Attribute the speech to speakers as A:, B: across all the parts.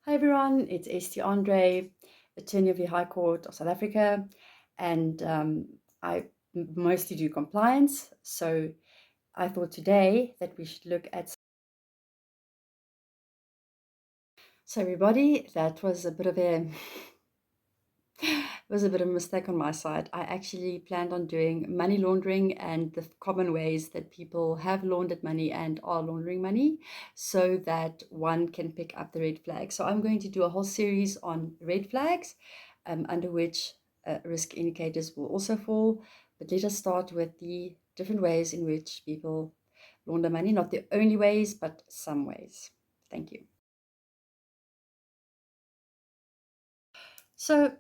A: Hi everyone, it's Esti Andre, attorney of the High Court of South Africa, and I mostly do compliance. So I thought today that we should look at. So everybody, that was a bit of a was a bit of a mistake on my side. I actually planned on doing money laundering and the common ways that people have laundered money and are laundering money so that one can pick up the red flags. So I'm going to do a whole series on red flags under which risk indicators will also fall. But let us start with the different ways in which people launder money, not the only ways, but some ways. Thank you. So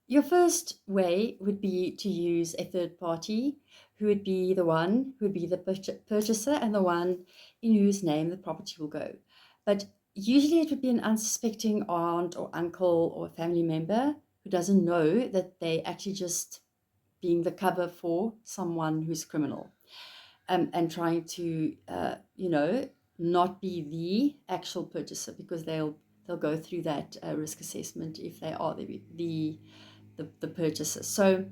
A: your first way would be to use a third party who would be the one who would be the purchaser and the one in whose name the property will go. But usually it would be an unsuspecting aunt or uncle or family member who doesn't know that they actually just being the cover for someone who's criminal, and trying to, not be the actual purchaser because they'll go through that risk assessment if they are the purchaser. So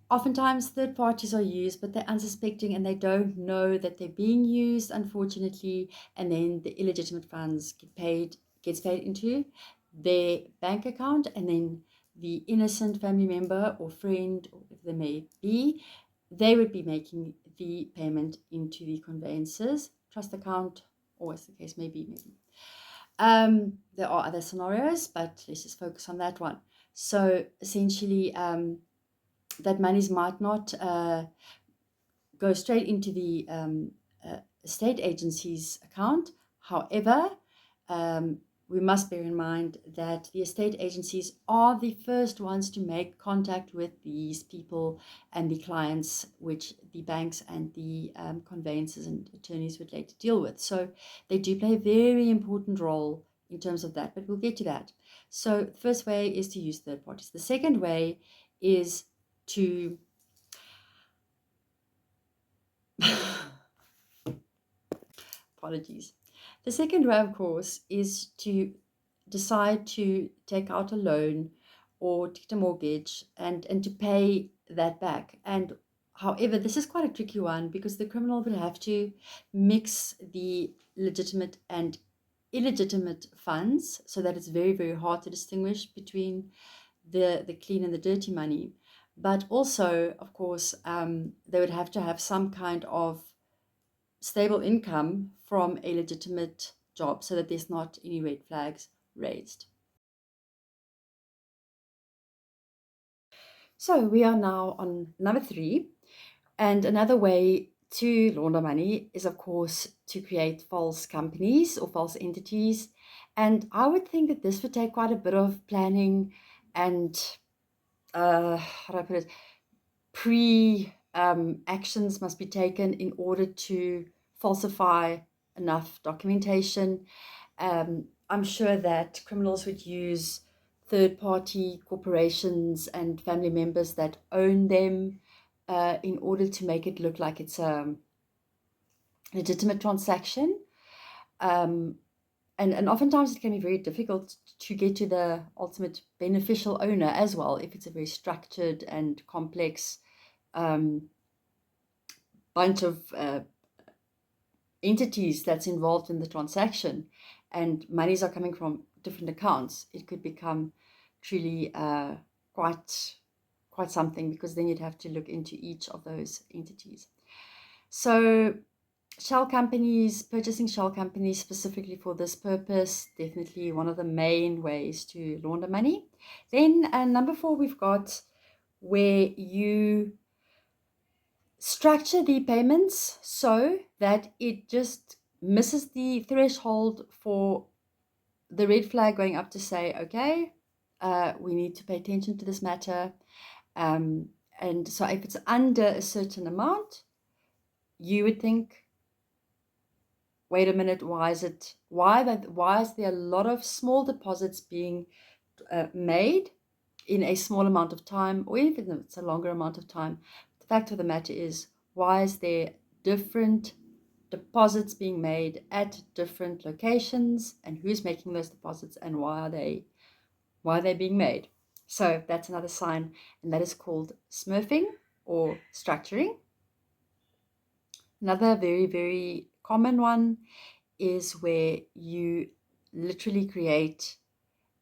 A: oftentimes third parties are used, but they're unsuspecting and they don't know that they're being used, unfortunately, and then the illegitimate funds gets paid into their bank account, and then the innocent family member or friend, or if they may be, they would be making the payment into the conveyance's trust account, or as the case may be, maybe. There are other scenarios, but let's just focus on that one. So essentially, that monies might not go straight into the estate agency's account. However, we must bear in mind that the estate agencies are the first ones to make contact with these people and the clients, which the banks and the conveyancers and attorneys would later deal with. So they do play a very important role in terms of that, but we'll get to that. So the first way is to use third parties. The second way is to apologies. The second way, of course, is to decide to take out a loan or to get a mortgage and to pay that back. And however, this is quite a tricky one because the criminal will have to mix the legitimate and illegitimate funds so that it's very, very hard to distinguish between the clean and the dirty money. But also, of course, they would have to have some kind of stable income from a legitimate job so that there's not any red flags raised. So we are now on number 3. And another way to launder money is, of course, to create false companies or false entities. And I would think that this would take quite a bit of planning and, how do I put it, actions must be taken in order to falsify enough documentation. I'm sure that criminals would use third-party corporations and family members that own them in order to make it look like it's a legitimate transaction. Um, and oftentimes it can be very difficult to get to the ultimate beneficial owner as well if it's a very structured and complex bunch of entities that's involved in the transaction, and monies are coming from different accounts. It could become truly quite something, because then you'd have to look into each of those entities. So shell companies, purchasing shell companies specifically for this purpose, definitely one of the main ways to launder money. Then number 4, we've got where you structure the payments so that it just misses the threshold for the red flag going up to say, okay, we need to pay attention to this matter. And so if it's under a certain amount, you would think, wait a minute, why is there a lot of small deposits being made in a small amount of time, or even if it's a longer amount of time? The fact of the matter is, why is there different deposits being made at different locations and who's making those deposits and why are they being made. So that's another sign, and that is called smurfing or structuring. Another very, very common one is where you literally create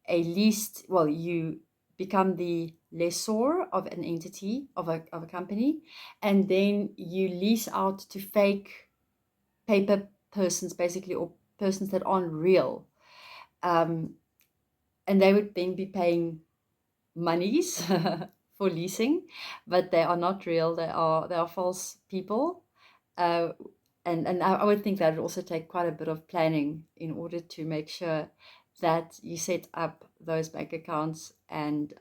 A: a leased, well, you become the lessor of an entity, of a company, and then you lease out to fake paper persons, basically, or persons that aren't real. And they would then be paying monies for leasing, but they are not real. They are false people. Uh, and I would think that would also take quite a bit of planning in order to make sure that you set up those bank accounts and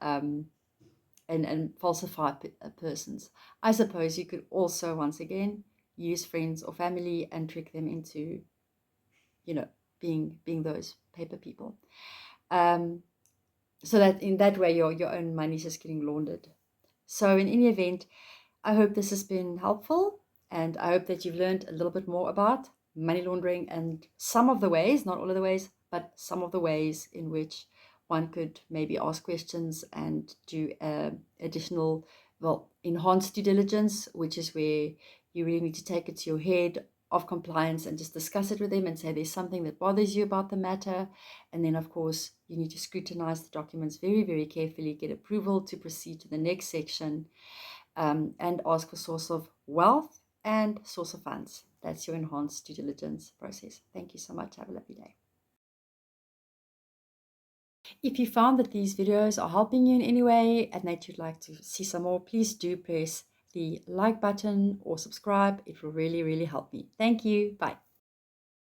A: falsify persons. I suppose you could also, once again, use friends or family and trick them into, being those paper people. So that in that way your own money is just getting laundered. So in any event, I hope this has been helpful, and I hope that you've learned a little bit more about money laundering and some of the ways, not all of the ways, but some of the ways in which one could maybe ask questions and do additional, well, enhanced due diligence, which is where you really need to take it to your head of compliance and just discuss it with them and say there's something that bothers you about the matter. And then, of course, you need to scrutinize the documents very, very carefully, get approval to proceed to the next section, and ask for source of wealth and source of funds. That's your enhanced due diligence process. Thank you so much. Have a lovely day. If you found that these videos are helping you in any way and that you'd like to see some more, please do press the like button or subscribe. It will really, really help me. Thank you. Bye.